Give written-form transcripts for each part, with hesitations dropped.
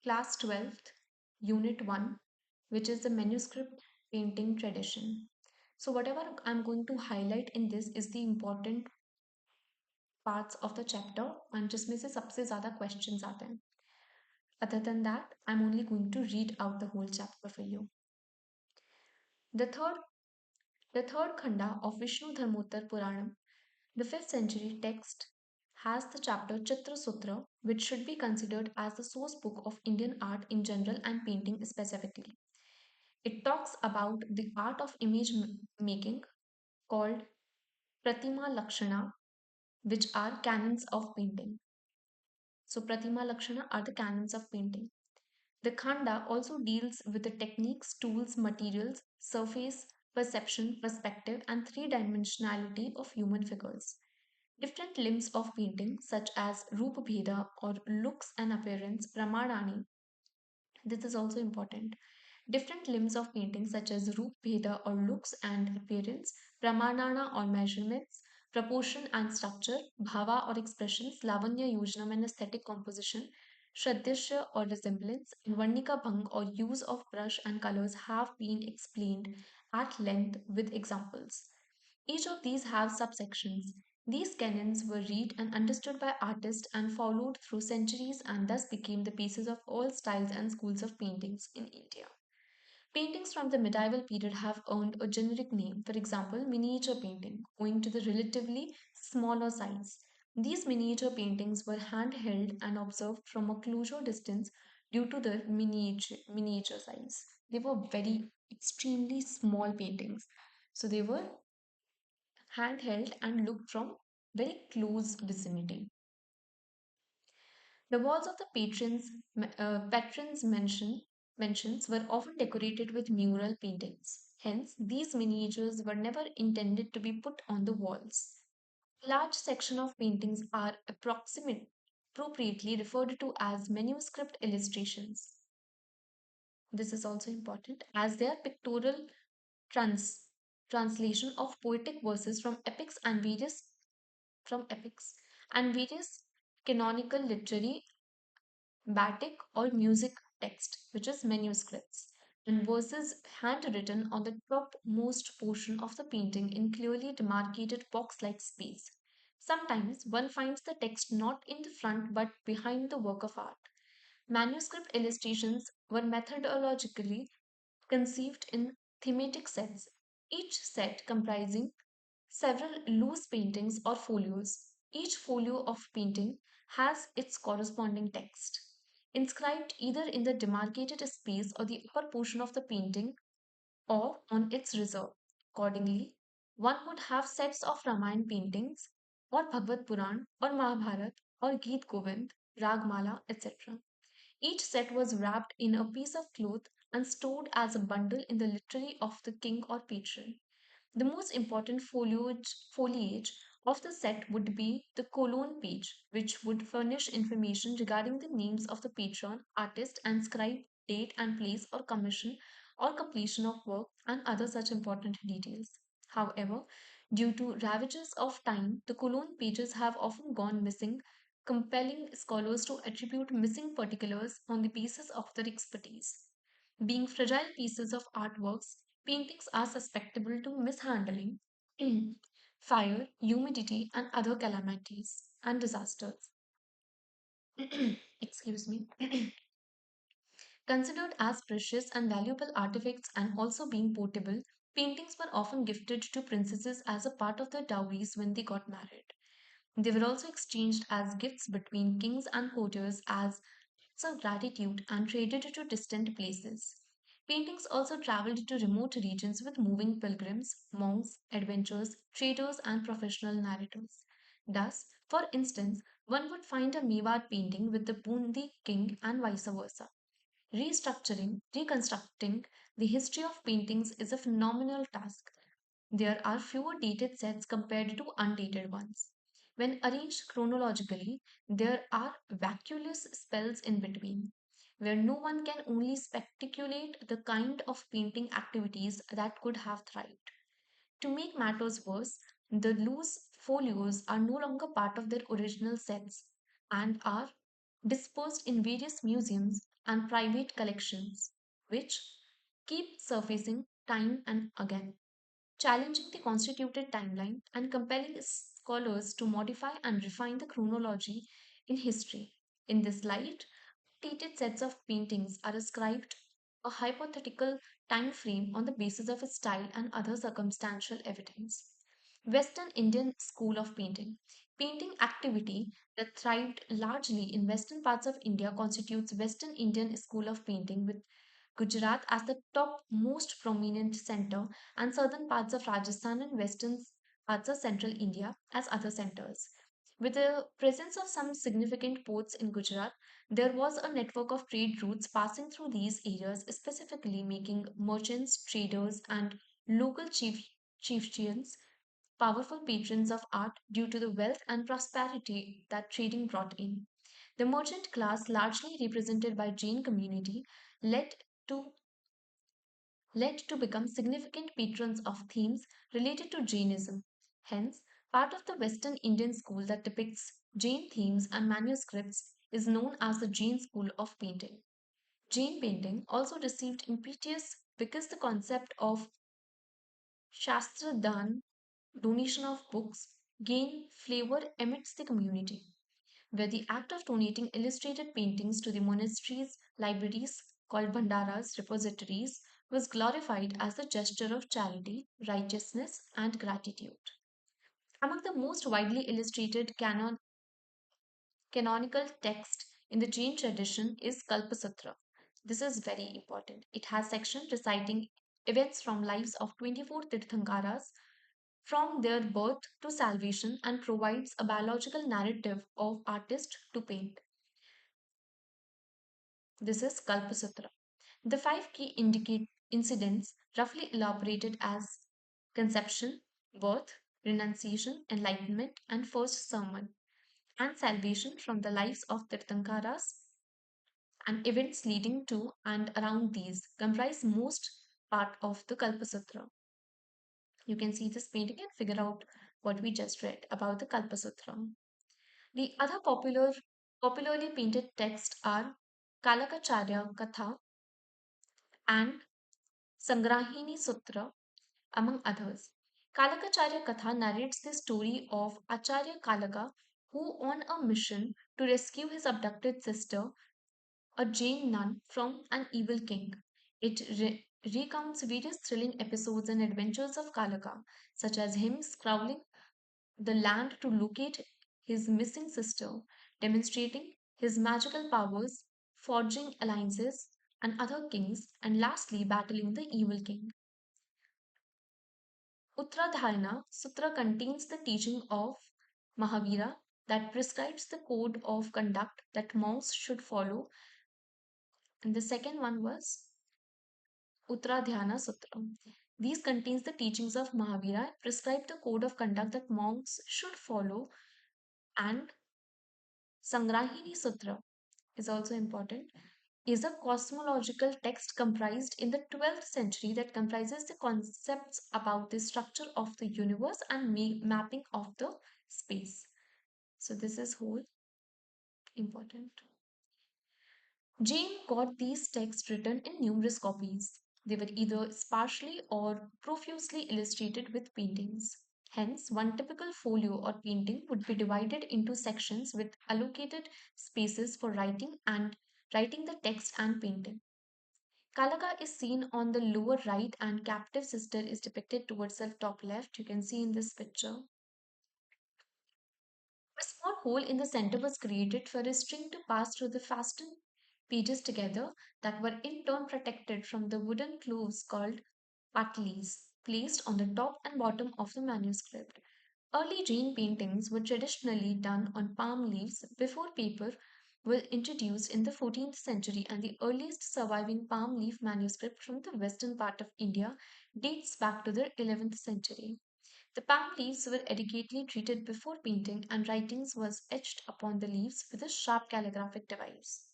Class 12th, Unit 1, which is the manuscript painting tradition. So, whatever I'm going to highlight in this is the important parts of the chapter and जिसमें से सबसे ज़्यादा questions आते हैं. Other than that, I'm only going to read out the whole chapter for you. The third, the third khanda of Vishnu Dharmottar Puranam, the 5th century text, has the chapter Chitra Sutra, which should be considered as the source book of Indian art in general and painting specifically. It talks about the art of image making called Pratima Lakshana, which are canons of painting. So, Pratima Lakshana are the canons of painting. The Khanda also deals with the techniques, tools, materials, surface, perception, perspective, and three dimensionality of human figures. Different limbs of painting, such as Rupa Bheda or looks and appearance, Pramadani, this is also important. Different limbs of painting, such as Roop Bheda or looks and appearance, Pramanana or measurements, proportion and structure, Bhava or expressions, Lavanya Yojnam and aesthetic composition, Shraddhya or resemblance, and Varnika Bhang or use of brush and colors have been explained at length with examples. Each of these have subsections. These canons were read and understood by artists and followed through centuries and thus became the basis of all styles and schools of paintings in India. Paintings from the medieval period have earned a generic name, for example, miniature painting, owing to the relatively smaller size. These miniature paintings were handheld and observed from a closer distance due to their miniature size. They were very extremely small paintings. So they were handheld and looked from very close vicinity. The walls of the patrons' mansions were often decorated with mural paintings. Hence, these miniatures were never intended to be put on the walls. A large section of paintings are appropriately referred to as manuscript illustrations. This is also important as they are pictorial trans- translation of poetic verses from epics and various canonical literary, batic, or music text, which is manuscripts, and verses handwritten on the topmost portion of the painting in clearly demarcated box like space. Sometimes one finds the text not in the front but behind the work of art. Manuscript illustrations were methodologically conceived in thematic sets, each set comprising several loose paintings or folios. Each folio of painting has its corresponding text, inscribed either in the demarcated space or the upper portion of the painting or on its reserve. Accordingly, one would have sets of Ramayana paintings or Bhagavad Puran or Mahabharat or Geet Govind, Ragmala, etc. Each set was wrapped in a piece of cloth and stored as a bundle in the liturgy of the king or patron. The most important foliage of the set would be the colon page, which would furnish information regarding the names of the patron, artist, and scribe, date and place or commission or completion of work, and other such important details. However, due to ravages of time, the colon pages have often gone missing, compelling scholars to attribute missing particulars on the basis of their expertise. Being fragile pieces of artworks, paintings are susceptible to mishandling, fire, humidity, and other calamities and disasters. Excuse me. Considered as precious and valuable artifacts and also being portable, paintings were often gifted to princesses as a part of their dowries when they got married. They were also exchanged as gifts between kings and courtiers as acts of gratitude and traded to distant places. Paintings also traveled to remote regions with moving pilgrims, monks, adventurers, traders, and professional narrators. Thus, for instance, one would find a Mewar painting with the Bundi king and vice versa. Reconstructing the history of paintings is a phenomenal task. There are fewer dated sets compared to undated ones. When arranged chronologically, there are vacuous spells in between, where no one can only speculate the kind of painting activities that could have thrived. To make matters worse, the loose folios are no longer part of their original sets and are dispersed in various museums and private collections, which keep surfacing time and again, challenging the constituted timeline and compelling scholars to modify and refine the chronology in history. In this light, dated sets of paintings are ascribed a hypothetical time frame on the basis of its style and other circumstantial evidence. Western Indian School of Painting. Painting activity that thrived largely in western parts of India constitutes Western Indian School of Painting, with Gujarat as the top most prominent center and southern parts of Rajasthan and western parts of central India as other centers. With the presence of some significant ports in Gujarat, there was a network of trade routes passing through these areas, specifically making merchants, traders, and local chieftains powerful patrons of art due to the wealth and prosperity that trading brought in. The merchant class, largely represented by Jain community, led to led to become significant patrons of themes related to Jainism. Hence, part of the Western Indian school that depicts Jain themes and manuscripts is known as the Jain school of painting. Jain painting also received impetus because the concept of Shastra Dan, donation of books, gained flavor amidst the community, where the act of donating illustrated paintings to the monasteries' libraries, called Bhandaras repositories, was glorified as a gesture of charity, righteousness, and gratitude. Among the most widely illustrated canonical text in the Jain tradition is Kalpasutra. This is very important. It has sections reciting events from lives of 24 Tirthankaras from their birth to salvation and provides a biological narrative of artist to paint. This is Kalpasutra. The five key indicate incidents roughly elaborated as conception, birth, renunciation, enlightenment, and first sermon, and salvation from the lives of Tirthankaras and events leading to and around these comprise most part of the Kalpasutra. You can see this painting and figure out what we just read about the Kalpasutra. The other popularly painted texts are Kalakacharya Katha and Sangrahini Sutra, among others. Kalakacharya Katha narrates the story of Acharya Kalaka, who, on a mission to rescue his abducted sister, a Jain nun, from an evil king. It recounts various thrilling episodes and adventures of Kalaka, such as him scouring the land to locate his missing sister, demonstrating his magical powers, forging alliances and other kings, and lastly battling the evil king. Uttradhyana Sutra contains the teaching of Mahavira that prescribes the code of conduct that monks should follow, and the second one was Uttradhyana Sutra. These contains the teachings of Mahavira, prescribe the code of conduct that monks should follow, and Sangrahini Sutra is also important, is a cosmological text comprised in the 12th century that comprises the concepts about the structure of the universe and mapping of the space. So this is whole important. Jane got these texts written in numerous copies. They were either sparsely or profusely illustrated with paintings. Hence, one typical folio or painting would be divided into sections with allocated spaces for writing the text and painting. Kalaka is seen on the lower right and captive sister is depicted towards the top left. You can see in this picture. A small hole in the center was created for a string to pass through the fastened pages together that were in turn protected from the wooden cloves called patlis placed on the top and bottom of the manuscript. Early Jain paintings were traditionally done on palm leaves before paper were introduced in the 14th century, and the earliest surviving palm leaf manuscript from the western part of India dates back to the 11th century. The palm leaves were adequately treated before painting, and writings was etched upon the leaves with a sharp calligraphic device.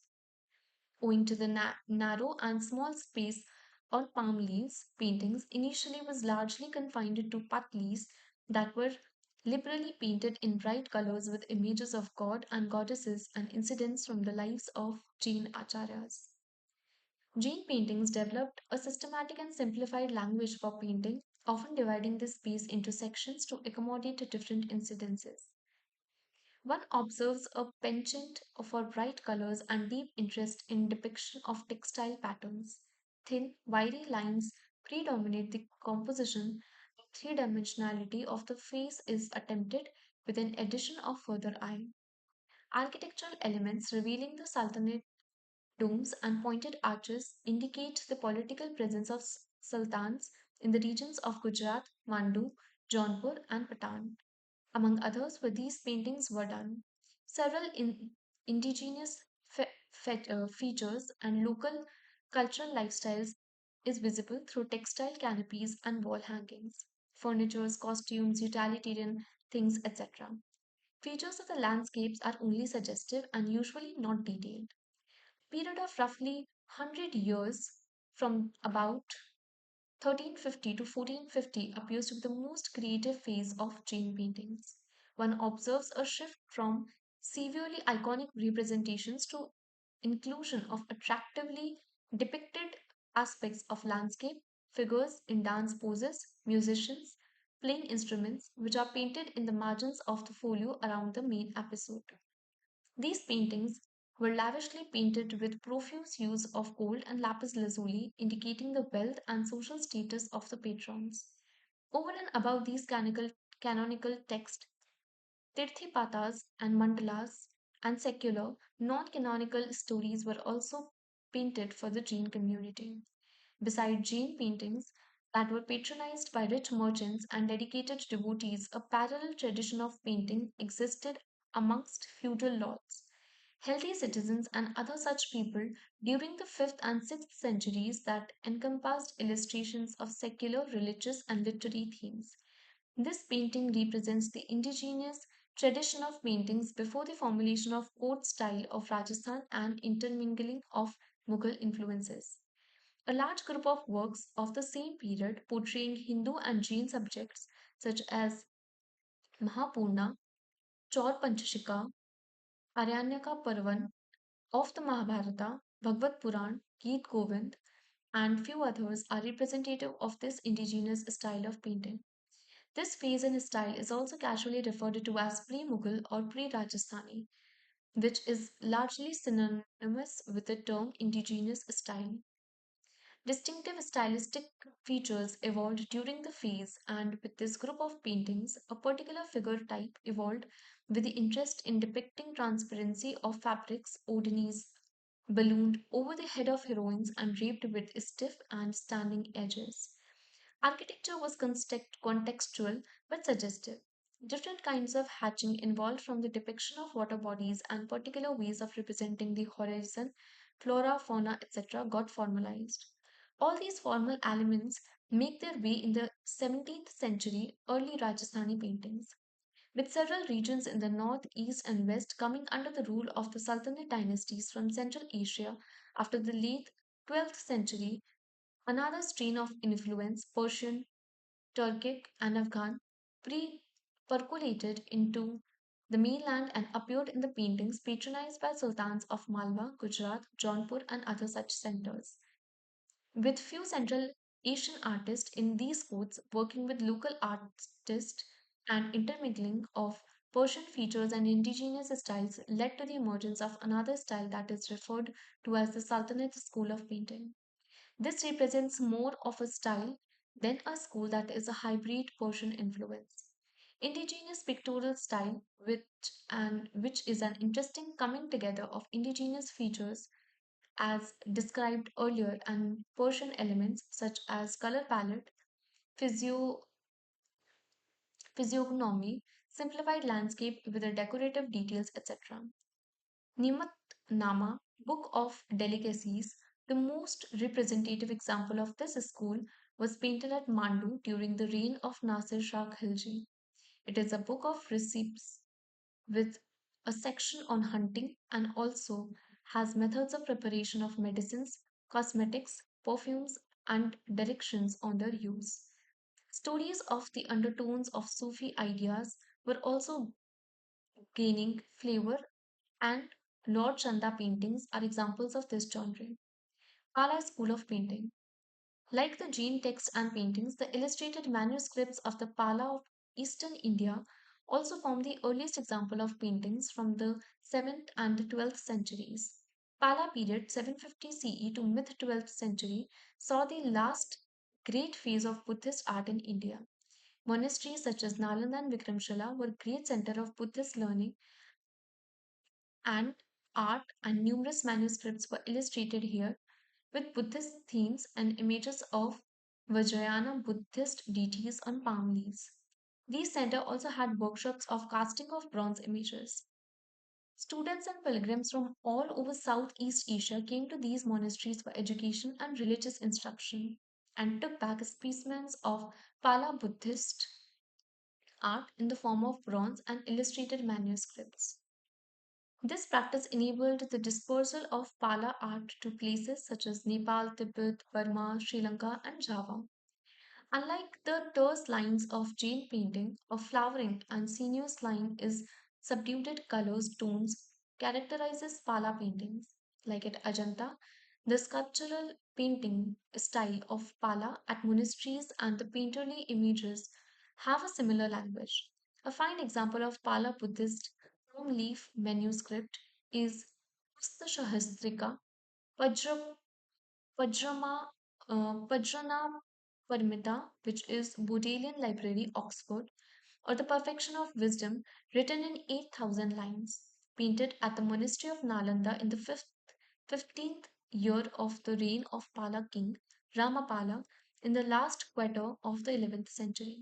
Owing to the narrow and small space on palm leaves, paintings initially was largely confined to patlis that were liberally painted in bright colors with images of god and goddesses and incidents from the lives of Jain acharyas. Jain paintings developed a systematic and simplified language for painting, often dividing the space into sections to accommodate different incidences. One observes a penchant for bright colors and deep interest in depiction of textile patterns. Thin, wiry lines predominate the composition. Three-dimensionality of the face is attempted with an addition of further eye. Architectural elements revealing the Sultanate domes and pointed arches indicate the political presence of sultans in the regions of Gujarat, Mandu, Jaunpur, and Patan, among others, where these paintings were done. Several indigenous features and local cultural lifestyles is visible through textile canopies and wall hangings, furnitures, costumes, utilitarian things, etc. Features of the landscapes are only suggestive and usually not detailed. Period of roughly 100 years from about 1350 to 1450 appears to be the most creative phase of Jain paintings. One observes a shift from severely iconic representations to inclusion of attractively depicted aspects of landscape, figures in dance poses, musicians playing instruments, which are painted in the margins of the folio around the main episode. These paintings were lavishly painted with profuse use of gold and lapis lazuli, indicating the wealth and social status of the patrons. Over and above these canonical texts, tirthipatas and mandalas and secular, non canonical stories were also painted for the Jain community. Beside Jain paintings that were patronized by rich merchants and dedicated devotees, a parallel tradition of painting existed amongst feudal lords, healthy citizens, and other such people during the 5th and 6th centuries that encompassed illustrations of secular, religious, and literary themes. This painting represents the indigenous tradition of paintings before the formulation of court style of Rajasthan and intermingling of Mughal influences. A large group of works of the same period portraying Hindu and Jain subjects such as Mahapurna, Chaur Panchashika, Aryanyaka Parvan of the Mahabharata, Bhagavad Puran, Geet Govind, and few others are representative of this indigenous style of painting. This phase and style is also casually referred to as pre-Mughal or pre-Rajasthani, which is largely synonymous with the term indigenous style. Distinctive stylistic features evolved during the phase, and with this group of paintings, a particular figure type evolved with the interest in depicting transparency of fabrics, Odini's ballooned over the head of heroines and draped with stiff and standing edges. Architecture was contextual but suggestive. Different kinds of hatching involved from the depiction of water bodies and particular ways of representing the horizon, flora, fauna, etc., got formalized. All these formal elements make their way in the 17th century early Rajasthani paintings, with several regions in the north, east, and west coming under the rule of the Sultanate dynasties from Central Asia after the late 12th century. Another strain of influence, Persian, Turkic, and Afghan, pre percolated into the mainland and appeared in the paintings patronized by sultans of Malwa, Gujarat, Jaunpur, and other such centers. With few Central Asian artists in these courts working with local artists and intermingling of Persian features and indigenous styles led to the emergence of another style that is referred to as the Sultanate school of painting. This represents more of a style than a school that is a hybrid Persian influence. Indigenous pictorial style, which is an interesting coming together of indigenous features as described earlier and Persian elements such as color palette, physio- physiognomy, simplified landscape with the decorative details, etc. Nimat Nama, Book of Delicacies, the most representative example of this school, was painted at Mandu during the reign of Nasir Shah Khilji. It is a book of recipes with a section on hunting and also has methods of preparation of medicines, cosmetics, perfumes, and directions on their use. Stories of the undertones of Sufi ideas were also gaining flavor, and Lord Chanda paintings are examples of this genre. Pala School of Painting. Like the Jain texts and paintings, the illustrated manuscripts of the Pala of eastern India also form the earliest example of paintings from the 7th and 12th centuries. Pala period 750 CE to mid 12th century saw the last great phase of Buddhist art in India. Monasteries such as Nalanda and Vikramshila were great center of Buddhist learning and art, and numerous manuscripts were illustrated here with Buddhist themes and images of Vajrayana Buddhist deities on palm leaves. These centers also had workshops of casting of bronze images. Students and pilgrims from all over Southeast Asia came to these monasteries for education and religious instruction and took back specimens of Pala Buddhist art in the form of bronze and illustrated manuscripts. This practice enabled the dispersal of Pala art to places such as Nepal, Tibet, Burma, Sri Lanka, and Java. Unlike the terse lines of Jain painting, a flowering and sinuous line is subdued colors tones characterizes Pala paintings. Like at Ajanta, the sculptural painting style of Pala at monasteries and the painterly images have a similar language. A fine example of Pala Buddhist palm leaf manuscript is Pustasahastrika Vajra Vajrana Paramita, which is Bodleian Library, Oxford, or The Perfection of Wisdom, written in 8,000 lines, painted at the monastery of Nalanda in the 15th year of the reign of Pala king Ramapala in the last quarter of the 11th century.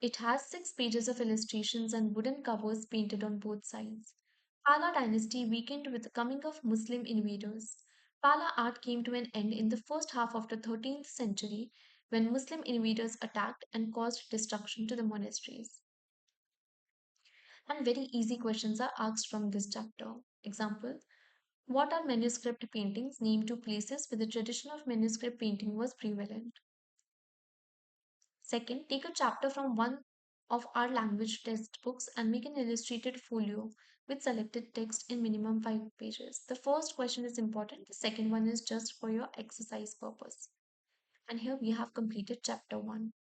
It has 6 pages of illustrations and wooden covers painted on both sides. Pala dynasty weakened with the coming of Muslim invaders. Pala art came to an end in the first half of the 13th century when Muslim invaders attacked and caused destruction to the monasteries. And very easy questions are asked from this chapter. Example: what are manuscript paintings named to places where the tradition of manuscript painting was prevalent? Second, take a chapter from one of our language textbooks and make an illustrated folio with selected text in minimum 5 pages. The first question is important, the second one is just for your exercise purpose. And here we have completed chapter 1.